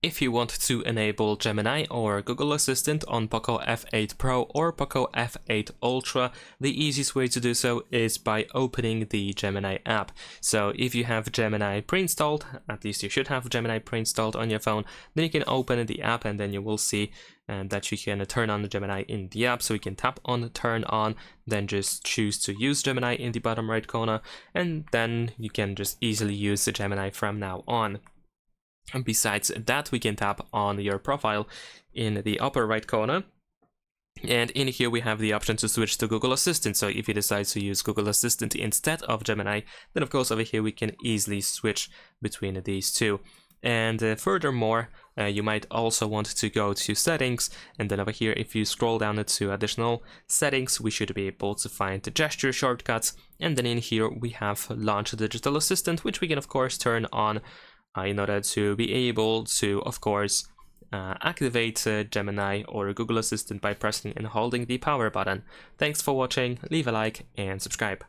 If you want to enable Gemini or Google Assistant on POCO F8 Pro or POCO F8 Ultra, the easiest way to do so is by opening the Gemini app. So if you have Gemini pre-installed, at least you should have Gemini pre-installed on your phone, then you can open the app and then you will see that you can turn on the Gemini in the app. So you can tap on turn on, then just choose to use Gemini in the bottom right corner, and then you can just easily use the Gemini from now on. And besides that, we can tap on your profile in the upper right corner. And in here we have the option to switch to Google Assistant. So if you decide to use Google Assistant instead of Gemini, then of course over here we can easily switch between these two. And furthermore, you might also want to go to settings, and then over here if you scroll down to additional settings, we should be able to find the gesture shortcuts. And then in here we have Launch Digital Assistant, which we can of course turn on in order to be able to, of course, activate Gemini or Google Assistant by pressing and holding the power button. Thanks for watching, leave a like and subscribe.